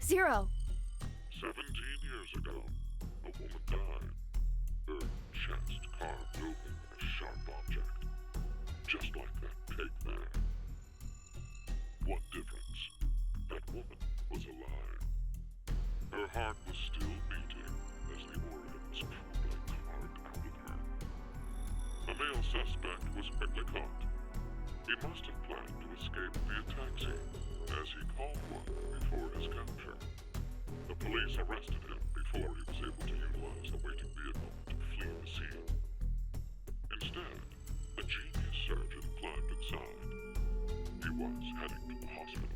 0. 17 years ago, a woman died. Her chest carved open with a sharp object, just like that pig there. One difference, that woman was alive. Her heart was still beating as the organ was cruelly carved out of her. A male suspect was quickly caught. He must have planned to escape via taxi, as he called one before his capture. The police arrested him before he was able to utilize the waiting vehicle to flee the scene. Instead, a genius surgeon climbed inside. He was heading to the hospital,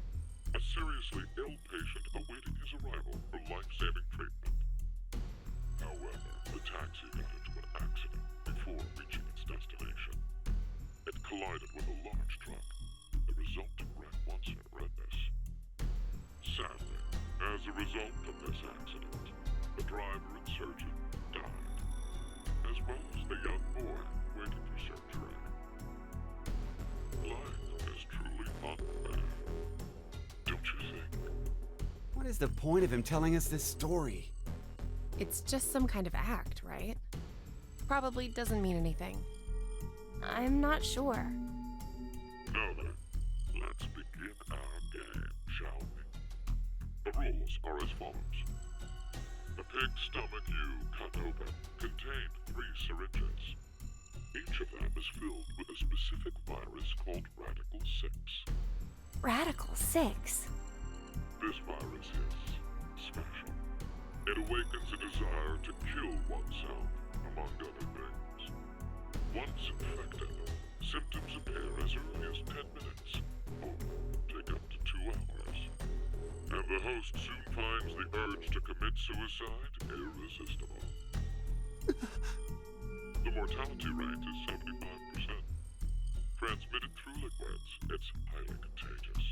a seriously ill patient awaiting his arrival for life-saving treatment. However, the taxi got into an accident before reaching its destination. It collided with a large truck. The resulting wreck was horrendous. Sadly, as a result of this accident, the driver and surgeon died, as well as the young boy waiting for surgery. Life is truly unfair, don't you think? What is the point of him telling us this story? It's just some kind of act, right? Probably doesn't mean anything. I'm not sure. Now then, let's begin our game, shall we? The rules are as follows. The pig's stomach you cut open contained 3 syringes. Each of them is filled with a specific virus called Radical 6. Radical 6? This virus is special. It awakens a desire to kill oneself, among other things. Once infected, symptoms appear as early as 10 minutes, or take up to 2 hours. And the host soon finds the urge to commit suicide irresistible. The mortality rate is 75%. Transmitted through liquids, it's highly contagious.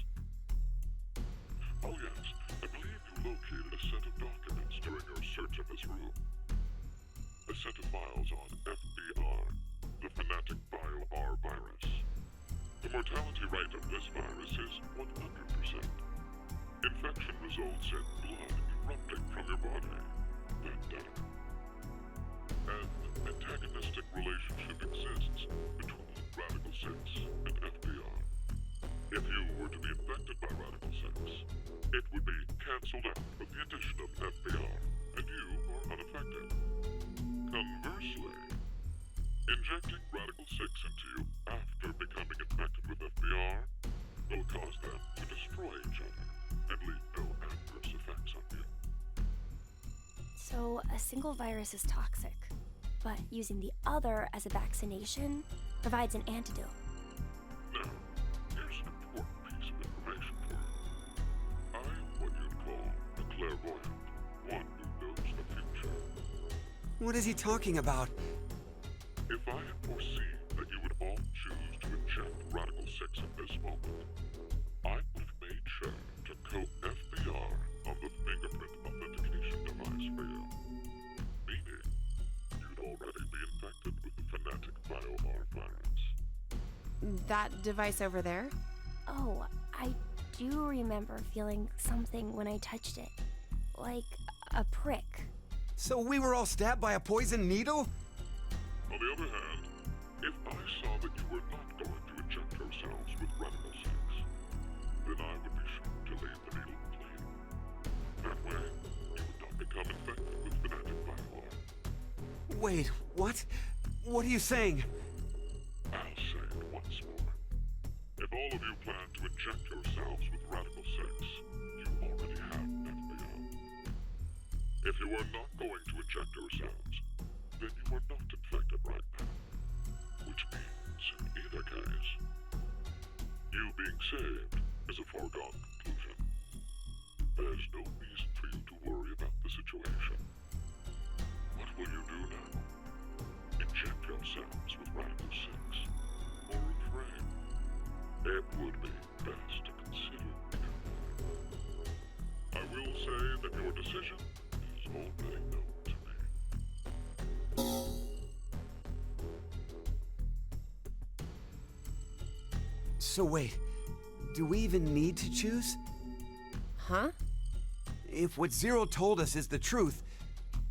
Oh yes, I believe you located a set of documents during your search of this room. A set of files on FBR, the Fanatic Bio-R virus. The mortality rate of this virus is 100%. Infection results in blood erupting from your body, then death. An antagonistic relationship exists between Radical 6 and FBR. If you were to be infected by Radical 6, it would be cancelled out with the addition of FBR, and you are unaffected. Conversely, injecting Radical 6 into you after becoming infected with FBR will cause them to destroy each other and leave no adverse effects on you. So a single virus is toxic, but using the other as a vaccination provides an antidote. Now, here's an important piece of information for you. I am what you'd call a clairvoyant, one who knows the future. What is he talking about? If I had foreseen that you would all choose to inject Radical 6 at this moment, I would have made sure to coat FBR on the fingerprint authentication device for you. Meaning, you'd already be infected with the Fanatic Bio-R virus. That device over there? Oh, I do remember feeling something when I touched it. Like a prick. So we were all stabbed by a poison needle? On the other hand, if I saw that you were not going to inject yourselves with Radical 6, then I would be sure to leave the needle clean. That way, you would not become infected with Fanatic Bio-R. Wait, what? What are you saying? I'll say it once more. If all of you plan to inject yourselves with Radical 6, you already have FBR. If you are not going to inject yourselves, then you are not infected right now. Which means, in either case, you being saved is a foregone conclusion. There's no reason for you to worry about the situation. What will you do now? Inject yourselves with Radical 6, or refrain? It would be best to consider either one. I will say that your decision is already known to me. So wait, do we even need to choose? Huh? If what Zero told us is the truth,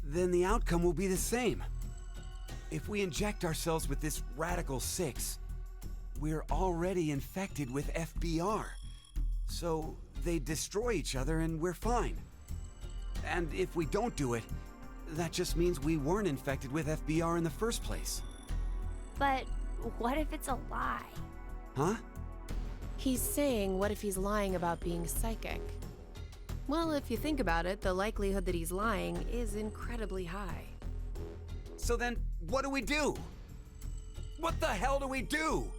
then the outcome will be the same. If we inject ourselves with this Radical 6, we're already infected with FBR. So they destroy each other and we're fine. And if we don't do it, that just means we weren't infected with FBR in the first place. But what if it's a lie? Huh? He's saying, what if he's lying about being psychic? Well, if you think about it, the likelihood that he's lying is incredibly high. So then, what do we do? What the hell do we do?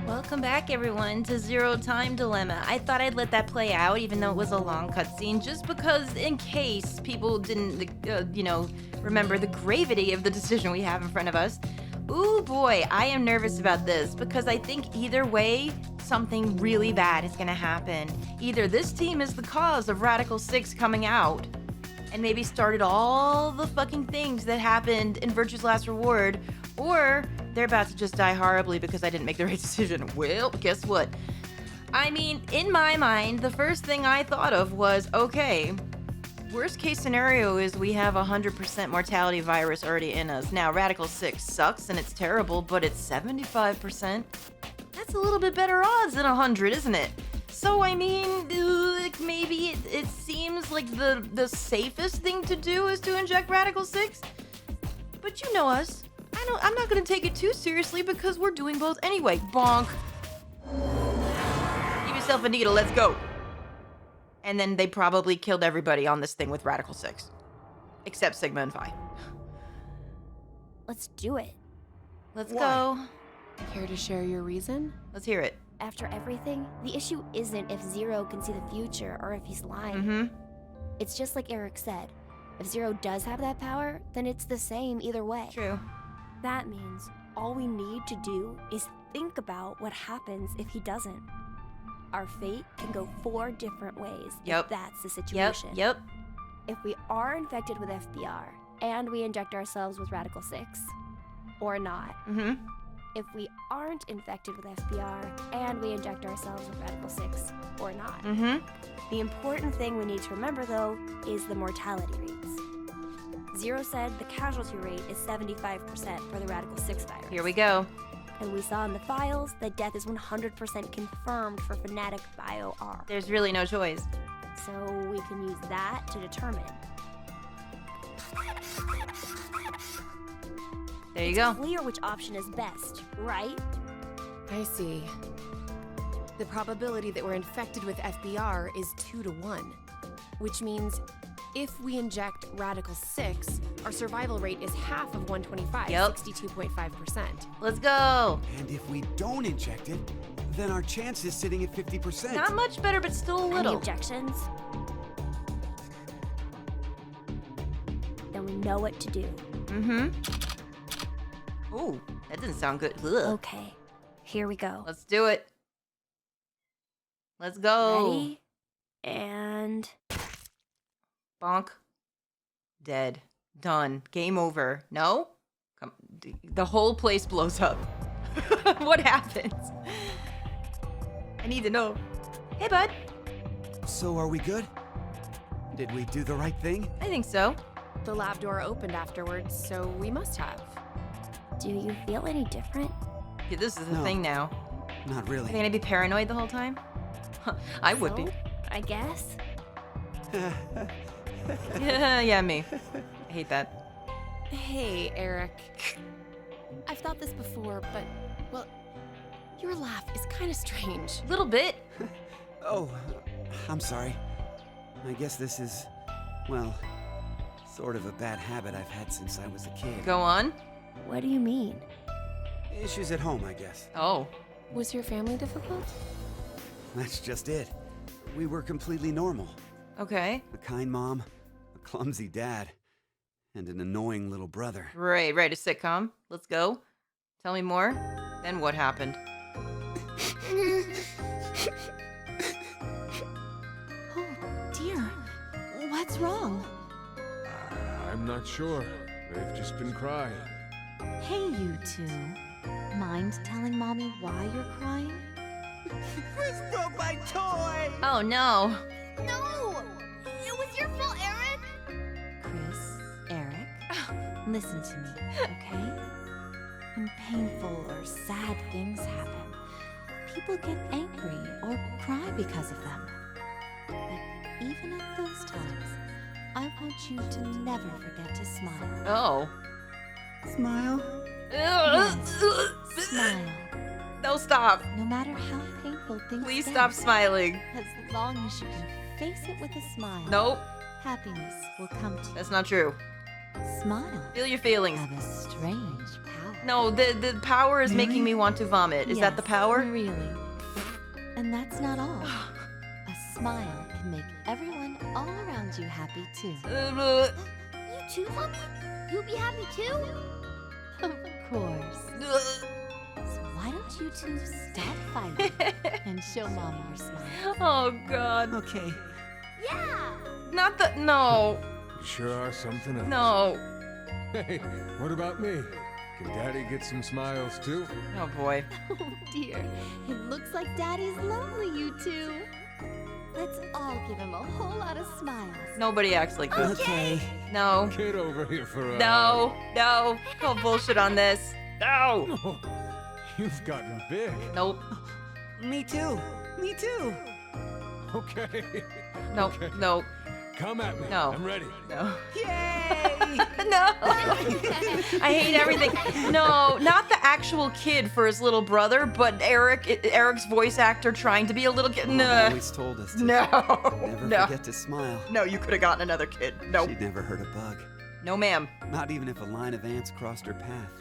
Welcome back, everyone, to Zero Time Dilemma. I thought I'd let that play out, even though it was a long cutscene, just because, in case people didn't, remember the gravity of the decision we have in front of us. Ooh, boy, I am nervous about this, because I think either way, something really bad is gonna happen. Either this team is the cause of Radical 6 coming out, and maybe started all the fucking things that happened in Virtue's Last Reward, or they're about to just die horribly because I didn't make the right decision. Well, guess what? I mean, in my mind, the first thing I thought of was, okay, worst case scenario is we have 100% mortality virus already in us. Now, Radical 6 sucks and it's terrible, but it's 75%. That's a little bit better odds than 100, isn't it? So, I mean, maybe it seems like the safest thing to do is to inject Radical 6. But you know us. I'm not gonna take it too seriously because we're doing both anyway. Bonk. Give yourself a needle, let's go. And then they probably killed everybody on this thing with Radical 6. Except Sigma and Phi. Let's do it. Let's Why? go. Care to share your reason? Let's hear it. After everything, the issue isn't if Zero can see the future or if he's lying. Mm-hmm. It's just like Eric said. If Zero does have that power, then it's the same either way. True. That means all we need to do is think about what happens if he doesn't. Our fate can go 4 different ways Yep. if that's the situation. Yep. If we are infected with FBR and we inject ourselves with Radical 6, or not. Mm-hmm. If we aren't infected with FBR and we inject ourselves with Radical 6, or not. Mm-hmm. The important thing we need to remember, though, is the mortality rates. Zero said the casualty rate is 75% for the Radical 6 virus. Here we go. And we saw in the files that death is 100% confirmed for Fnatic Bio-R. There's really no choice. So we can use that to determine. There you go. It's clear which option is best, right? I see. The probability that we're infected with FBR is 2 to 1, which means if we inject Radical 6, our survival rate is half of 125, Yep. 62.5%. Let's go. And if we don't inject it, then our chance is sitting at 50%. Not much better, but still a Any little. objections? Then we know what to do. Mm-hmm. Ooh, that didn't sound good. Ugh. Okay, here we go. Let's do it. Let's go. Ready? And... Bonk. Dead. Done. Game over. No? Come. The whole place blows up. What happens? I need to know. Hey, bud. So are we good? Did we do the right thing? I think so. The lab door opened afterwards, so we must have. do you feel any different? Yeah, this is the No. thing now. Not Are they really. gonna be paranoid the whole time? I would be. So, I guess. Yeah, me. I hate that. Hey, Eric. I've thought this before, but, well, your laugh is kind of strange. Little bit. Oh, I'm sorry. I guess this is, well, sort of a bad habit I've had since I was a kid. Go on. What do you mean? Issues at home, I guess. Oh. Was your family difficult? That's just it. We were completely normal. Okay. A kind mom, a clumsy dad, and an annoying little brother. Right, a sitcom. Let's go. Tell me more. Then what happened? Oh, dear. What's wrong? not sure. They've just been crying. Hey, you two. Mind telling Mommy why you're crying? Chris broke my toy! Oh no. No! It was your fault, Eric! Chris, Eric, listen to me, okay? When painful or sad things happen, people get angry or cry because of them. But even at those times, I want you to never forget to smile. Oh. Smile? Smile. No, stop. No matter how painful things Please get, stop smiling. as long as you can face it with a smile, Nope, happiness will come to you. that's not true. Smile. Feel your feelings. Have a strange power. No, the power is making me want to vomit. Is that the Yes, power? Really. And that's not all. A smile can make everyone all around you happy too. You too, Mommy? You'll be happy too? Of course. So why don't you two stop fighting and show Mommy your smile? Oh god. Okay. Yeah! Not the no. You sure are something else. No. Hey, what about me? Can Daddy get some smiles too? Oh boy. Oh dear, it looks like Daddy's lonely, you two. Let's all give him a whole lot of smiles. Nobody acts like this. Okay. No. Get over here for a No. No. Call bullshit on this. No. Oh, you've gotten big. Nope. Me too. Me too. Okay. Nope. Okay. Nope. Come at me. No. I'm ready. No. Yay! No. I hate everything. No, not the actual kid for his little brother, but Eric's voice actor trying to be a little kid. Mom No. always told us to No. never No. forget to smile. No, you could have gotten another kid. Nope. She'd never hurt a bug. No, ma'am. Not even if a line of ants crossed her path.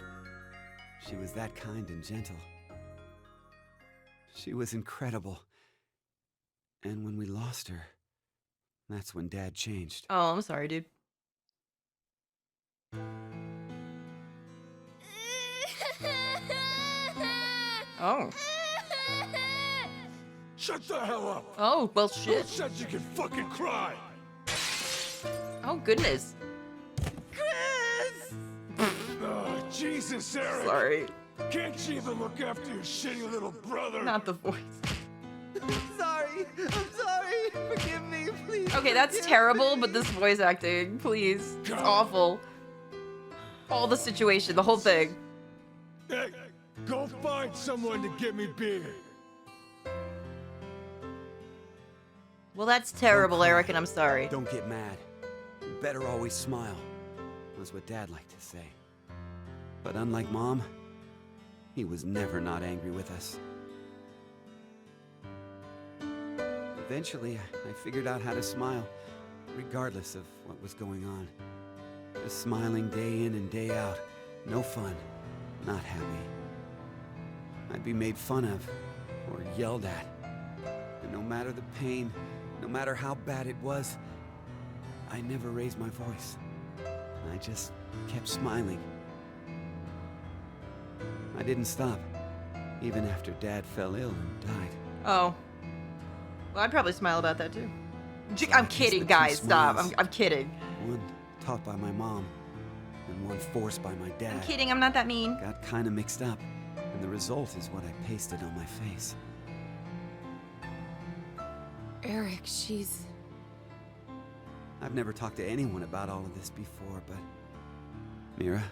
She was that kind and gentle. She was incredible. And when we lost her, that's when Dad changed. Oh, I'm sorry, dude. Oh. Shut the hell up. Oh, well, Who shit. said you can fucking cry? Oh, goodness. Oh, Jesus, Eric. Sorry. Can't you even look after your shitty little brother? Not the voice. Sorry. I'm sorry. Forgive me, please. Okay, that's terrible, but this voice acting, please. It's awful. All the situation, the whole thing. Hey, go find someone to get me beer. Well, that's terrible, cry. Eric, and I'm sorry. Don't get mad. You better always smile, was what Dad liked to say. But unlike Mom, he was never not angry with us. Eventually, I figured out how to smile, regardless of what was going on. Just smiling day in and day out. No fun, not happy. I'd be made fun of, or yelled at. And no matter the pain, no matter how bad it was, I never raised my voice. I just kept smiling. I didn't stop, even after Dad fell ill and died. Oh. Well, I'd probably smile about that, too. I'm It's kidding, the two guys. Stop. smiles. I'm kidding. One taught by my mom, and one forced by my dad. I'm kidding. I'm not that mean. Got kinda mixed up, and the result is what I pasted on my face. Eric, she's. I've never talked to anyone about all of this before, but... Mira,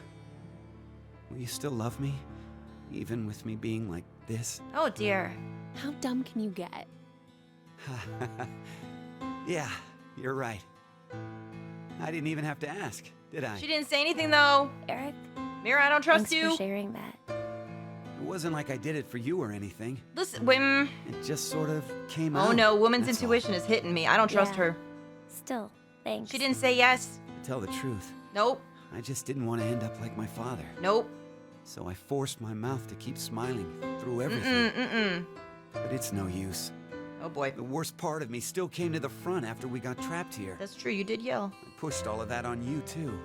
will you still love me? Even with me being like this? Oh, dear. How dumb can you get? Yeah, you're right. I didn't even have to ask, did I? She didn't say anything, though. Eric, Mira, I don't trust thanks you. for sharing that. It wasn't like I did it for you or anything. Listen, Wim. It just sort of came out. Oh, no. Woman's that's all. intuition is hitting me. I don't trust Yeah. her. Still, thanks. She didn't say yes. To tell the truth, Nope. I just didn't want to end up like my father. Nope. So I forced my mouth to keep smiling through everything. Mm-mm. But it's no use. Oh, boy. The worst part of me still came to the front after we got trapped here. That's true. You did yell. I pushed all of that on you, too.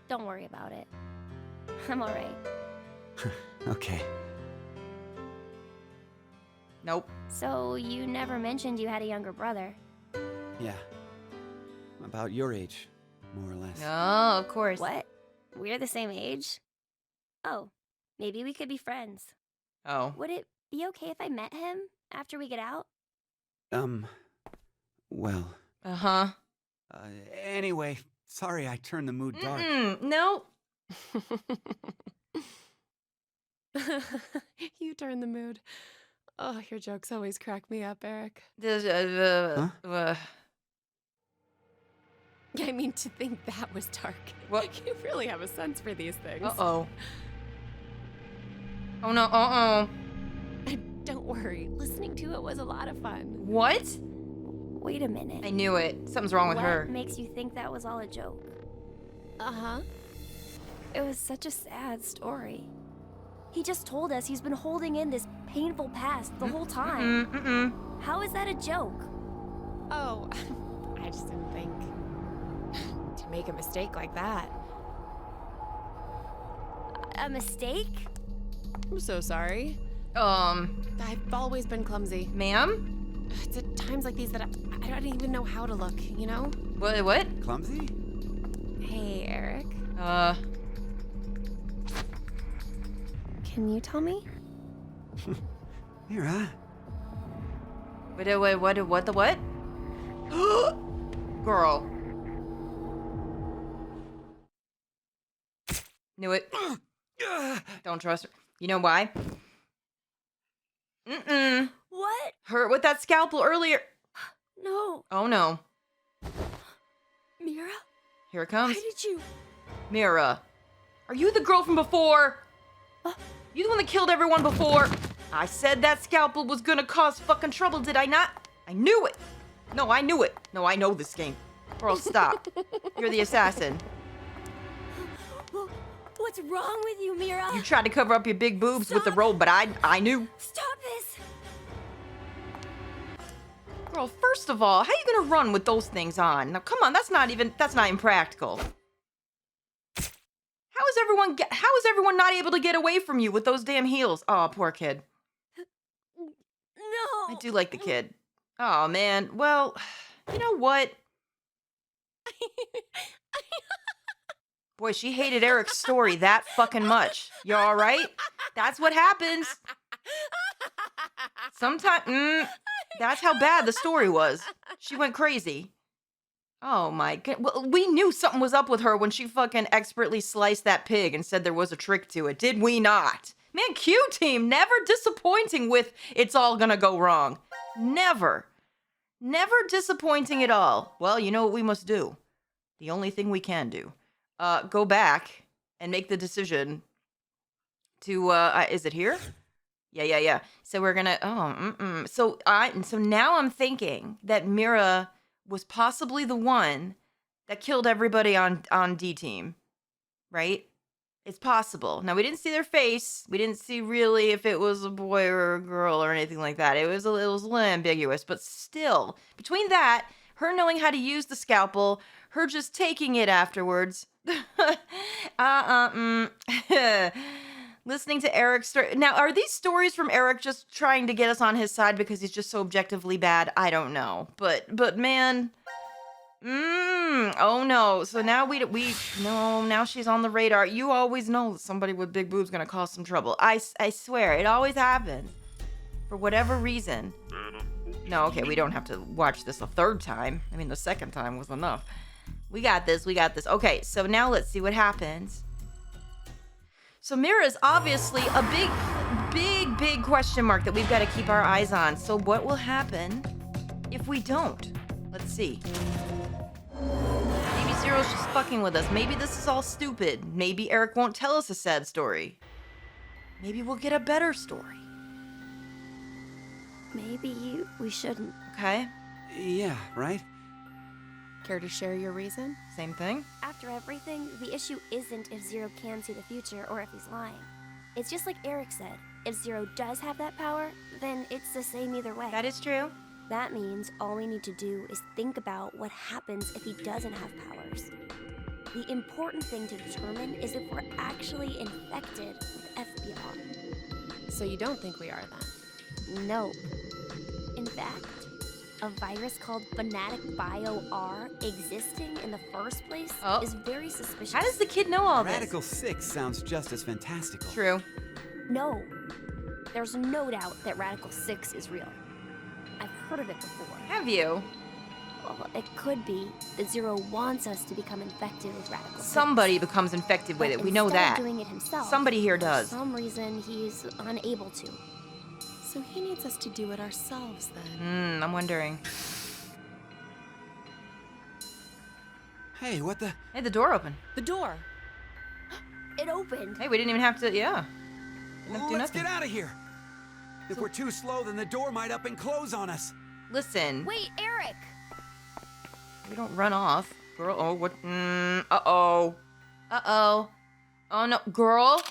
Don't worry about it. I'm alright. Okay. Nope. So, you never mentioned you had a younger brother. Yeah. About your age. more or less. Oh, of course. What? We're the same age? Oh, maybe we could be friends. Oh. Would it be okay if I met him after we get out? Well. Uh-huh. Anyway, sorry I turned the mood dark. No. You turn the mood. Oh, your jokes always crack me up, Eric. Huh? I mean, to think that was dark. What? You really have a sense for these things. Uh-oh. Oh, no. Uh-oh. Don't worry. Listening to it was a lot of fun. What? Wait a minute. I knew it. Something's wrong with what her. makes you think that was all a joke? Uh-huh. It was such a sad story. He just told us he's been holding in this painful past the whole time. How is that a joke? Oh, I just didn't think to make a mistake like that. A mistake? I'm so sorry. I've always been clumsy. Ma'am? It's at times like these that I don't even know how to look, you know? What? Clumsy? Hey, Eric. Can you tell me? Mira? Wait, what the what? Girl. Knew it. Don't trust her. You know why? What? Her with that scalpel earlier. No. Oh no. Mira? Here it comes. Why did you? Mira. Are you the girl from before? You the one that killed everyone before? I said that scalpel was gonna cause fucking trouble, did I not? I knew it. No, I knew it. No, I know this game. Girl, stop. You're the assassin. What's wrong with you, Mira? You tried to cover up your big boobs with the robe, but I knew. Stop this! Girl, first of all, how you gonna run with those things on? Now, come on, that's not impractical. How is everyone not able to get away from you with those damn heels? Oh, poor kid. No! I do like the kid. Oh, man. Well, you know what? Boy, she hated Eric's story that fucking much. You all right? That's what happens. Sometimes, that's how bad the story was. She went crazy. Oh my god. Well, we knew something was up with her when she fucking expertly sliced that pig and said there was a trick to it, did we not? Man, Q team, never disappointing with it's all gonna go wrong. Never. Never disappointing at all. Well, you know what we must do? The only thing we can do. Go back and make the decision to, is it here? Yeah. So we're gonna, So now I'm thinking that Mira was possibly the one that killed everybody on D team, right? It's possible. Now, we didn't see their face. We didn't see really if it was a boy or a girl or anything like that. It was a little ambiguous, but still, between that, her knowing how to use the scalpel, her just taking it afterwards, listening to Eric's story. Now, are these stories from Eric just trying to get us on his side because he's just so objectively bad? I don't know. But man, oh no. So now now she's on the radar. You always know that somebody with big boobs gonna cause some trouble. I swear, it always happens. For whatever reason. No, okay, we don't have to watch this a third time. I mean, the second time was enough. We got this. Okay, so now let's see what happens. So Mira is obviously a big question mark that we've got to keep our eyes on. So what will happen if we don't? Let's see. Maybe Zero's just fucking with us. Maybe this is all stupid. Maybe Eric won't tell us a sad story. Maybe we'll get a better story. Maybe we shouldn't. Okay? Yeah, right? Care to share your reason? Same thing? After everything, the issue isn't if Zero can see the future or if he's lying. It's just like Eric said. If Zero does have that power, then it's the same either way. That is true. That means all we need to do is think about what happens if he doesn't have powers. The important thing to determine is if we're actually infected with FBR. So you don't think we are then? No. In fact, a virus called Fanatic Bio R existing in the first place Oh. is very suspicious. How does the kid know all this? Radical 6 sounds just as fantastical. True. No. There's no doubt that Radical 6 is real. I've heard of it before. Have you? Well, it could be that Zero wants us to become infected with Radical 6. Somebody becomes infected with But it. We know instead that. of doing it himself, Somebody here does. For some reason, he's unable to. So he needs us to do it ourselves then. I'm wondering. Hey, what the? Hey, the door opened. The door! It opened. Hey, we didn't even have to, yeah. Didn't have to do Let's nothing. get out of here. If we're too slow, then the door might up and close on us. Listen, Wait, Eric! we don't run off. Girl, oh, what? Uh-oh. Uh-oh. Oh, no. Girl?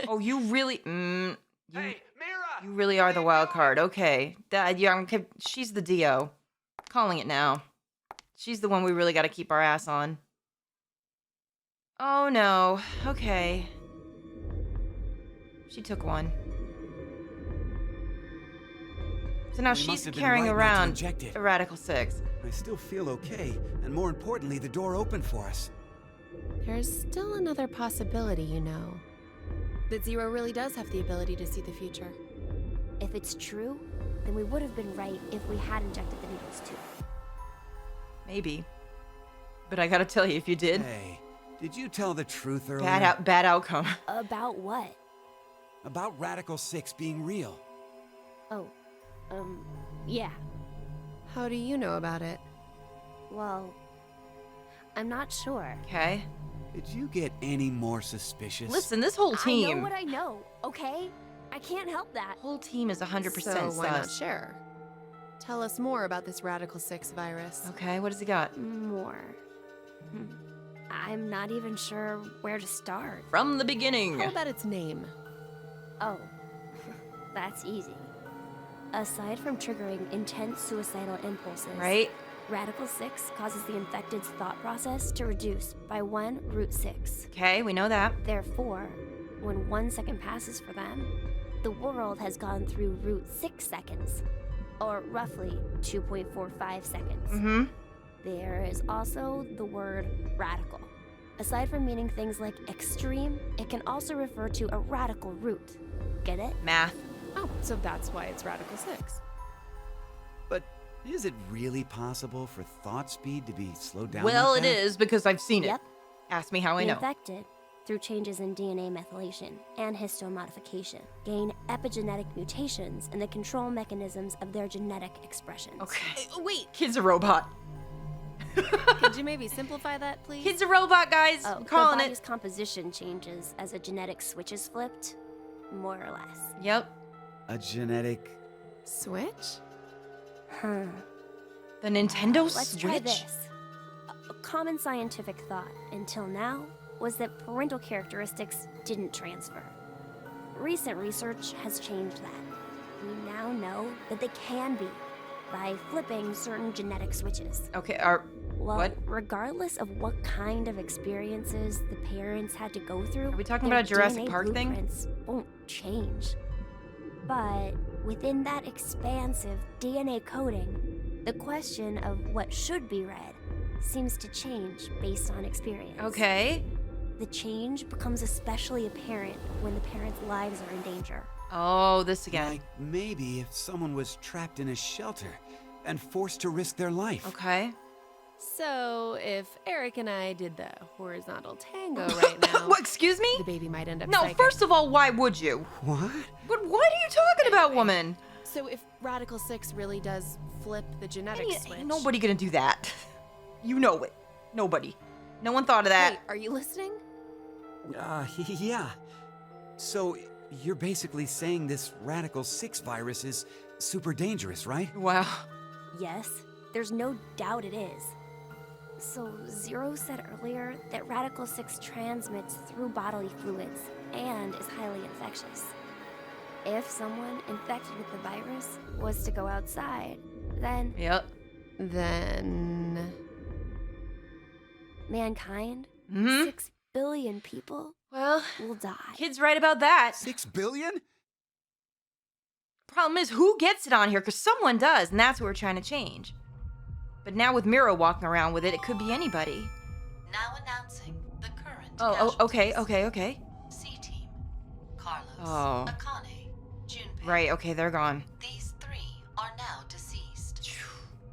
Oh, you really, Hey, Mira! you really are the wild card. Okay. She's the Dio. Calling it now. She's the one we really got to keep our ass on. Oh, no. Okay. She took one. So now We must she's have been carrying right not to around inject it. a Radical 6. I still feel okay, and more importantly, the door opened for us. There's still another possibility, you know. That Zero really does have the ability to see the future. If it's true, then we would have been right if we had injected the needles too. Maybe. But I gotta tell you, if you did, Hey, did you tell the truth earlier? bad outcome. About what? About Radical 6 being real. Oh, yeah. How do you know about it? Well, I'm not sure. Okay. Did you get any more suspicious? Listen, this whole I team. know what I know, okay? I can't help that. Whole team is 100% So why not sus. share? Tell us more about this Radical 6 virus. Okay, what does he got? More. I'm not even sure where to start. From the beginning. How about its name? Oh, that's easy. Aside from triggering intense suicidal impulses, Right? Radical 6 causes the infected's thought process to reduce by 1√6. Okay, we know that. Therefore, when 1 second passes for them, the world has gone through √6 seconds, or roughly 2.45 seconds. Mm-hmm. There is also the word radical. Aside from meaning things like extreme, it can also refer to a radical root. Get it? Math. Oh, so that's why it's Radical 6. But is it really possible for thought speed to be slowed down? Well, like it that? is because I've seen Yep. it. Ask me how I The know. infected, through changes in DNA methylation and histomodification, gain epigenetic mutations in the control mechanisms of their genetic expressions. Okay. Wait, Kid's a robot. could you maybe simplify that, please? Kid's a robot, guys. Oh, I'm the calling body's it. composition changes as a genetic switch is flipped, more or less. Yep. A genetic. Switch? Huh. The Nintendo Let's Switch. try this. A common scientific thought until now was that parental characteristics didn't transfer. Recent research has changed that. We now know that they can be by flipping certain genetic switches. Okay, Well, What? regardless of what kind of experiences the parents had to go through, Are we talking their about a Jurassic DNA Park thing? blueprints won't change. But within that expansive DNA coding, the question of what should be read seems to change based on experience. okay. The change becomes especially apparent when the parents' lives are in danger. Oh, this again. Like maybe if someone was trapped in a shelter and forced to risk their life. Okay. So, if Eric and I did the horizontal tango right now, What, excuse me? the baby might end up No, psychic. first of all, why would you? What? What are you talking about, woman? So if Radical 6 really does flip the genetic switch... Ain't nobody gonna do that. You know it. Nobody. No one thought of that. Wait, are you listening? Yeah. So you're basically saying this Radical 6 virus is super dangerous, right? Wow. Yes, there's no doubt it is. So, Zero said earlier that Radical 6 transmits through bodily fluids and is highly infectious. If someone infected with the virus was to go outside, then Yep. Then... mankind, Mm-hmm. 6 billion people, Well, will die. kid's right about that. 6 billion? Problem is, who gets it on here? Because someone does, and that's what we're trying to change. But now with Mira walking around with it, it could be anybody. Now announcing the current Oh, okay. C Team. Carlos, Oh. Akane, Junpei. Right, okay, they're gone. These 3 are now deceased.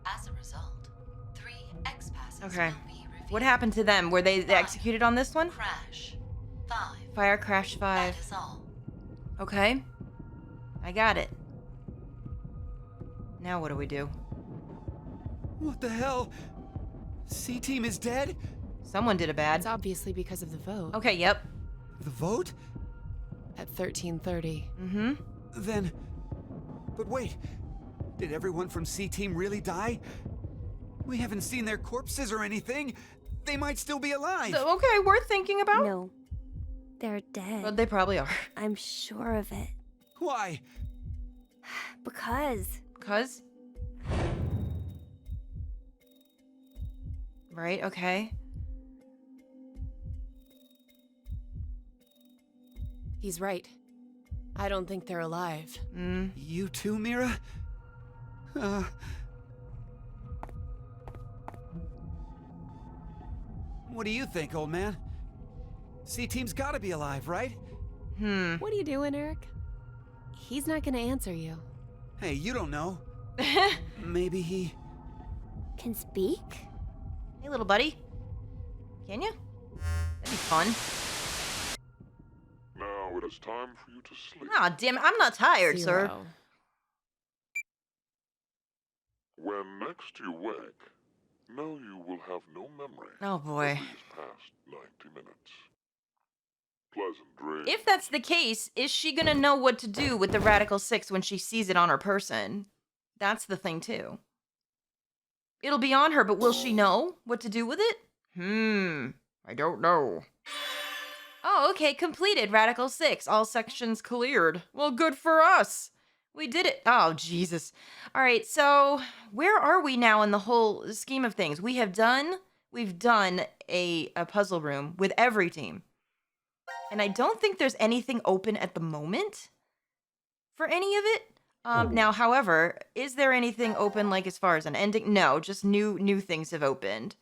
As a result, 3 X-passes Okay. will be revealed. What happened to them? Were they executed on this one? Crash. 5. Fire Crash 5. That is all. Okay. I got it. Now what do we do? What the hell? C-Team is dead? Someone did a bad. It's obviously because of the vote. Okay, yep. The vote? At 13:30. Mm-hmm. Then... But wait, did everyone from C-Team really die? We haven't seen their corpses or anything. They might still be alive. So, okay, worth thinking about. No. They're dead. Well, they probably are. I'm sure of it. Why? Because. Cuz? Right, okay. He's right. I don't think they're alive. You too, Mira? What do you think, old man? C-Team's gotta be alive, right? What are you doing, Eric? He's not gonna answer you. Hey, you don't know. Maybe he... Can speak? Hey, little buddy. Can you? That'd be fun. Now it is time for you to sleep. Aw, damn it, I'm not tired, sir. 0. When next you wake, know you will have no memory Oh, of boy. these past 90 minutes. Pleasant dreams. If that's the case, is she gonna know what to do with the Radical 6 when she sees it on her person? That's the thing, too. It'll be on her, but will she know what to do with it? I don't know. Oh, okay, completed. Radical 6. All sections cleared. Well, good for us. We did it. Oh, Jesus. All right, so where are we now in the whole scheme of things? We've done a puzzle room with every team. And I don't think there's anything open at the moment for any of it. Now, however, is there anything open, like, as far as an ending? No, just new things have opened.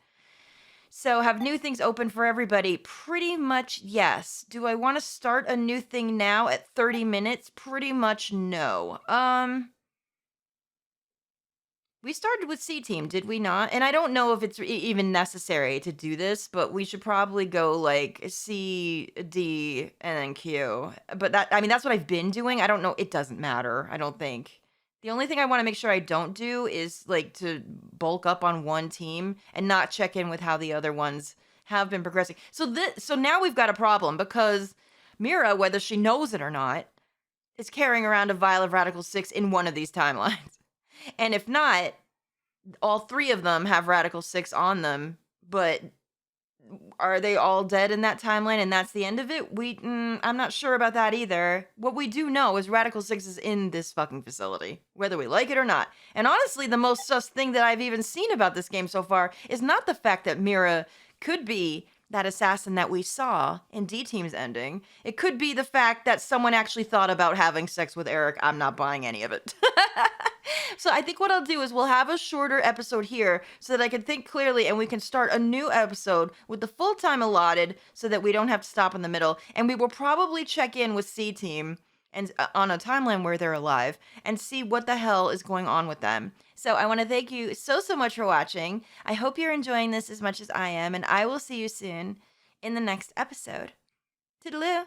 So, have new things open for everybody? Pretty much, yes. Do I want to start a new thing now at 30 minutes? Pretty much, no. We started with C Team, did we not? And I don't know if it's even necessary to do this, but we should probably go, like, C, D, and then Q. But that's what I've been doing. I don't know. It doesn't matter, I don't think. The only thing I want to make sure I don't do is, like, to bulk up on one team and not check in with how the other ones have been progressing. So now we've got a problem because Mira, whether she knows it or not, is carrying around a vial of Radical 6 in one of these timelines. And if not, all 3 of them have Radical 6 on them, but are they all dead in that timeline and that's the end of it? I'm not sure about that either. What we do know is Radical 6 is in this fucking facility, whether we like it or not. And honestly, the most sus thing that I've even seen about this game so far is not the fact that Mira could be that assassin that we saw in D-Team's ending. It could be the fact that someone actually thought about having sex with Eric. I'm not buying any of it. So I think what I'll do is we'll have a shorter episode here so that I can think clearly and we can start a new episode with the full time allotted so that we don't have to stop in the middle. And we will probably check in with C-Team and on a timeline where they're alive and see what the hell is going on with them. So I want to thank you so much for watching. I hope you're enjoying this as much as I am, and I will see you soon in the next episode. Toodaloo!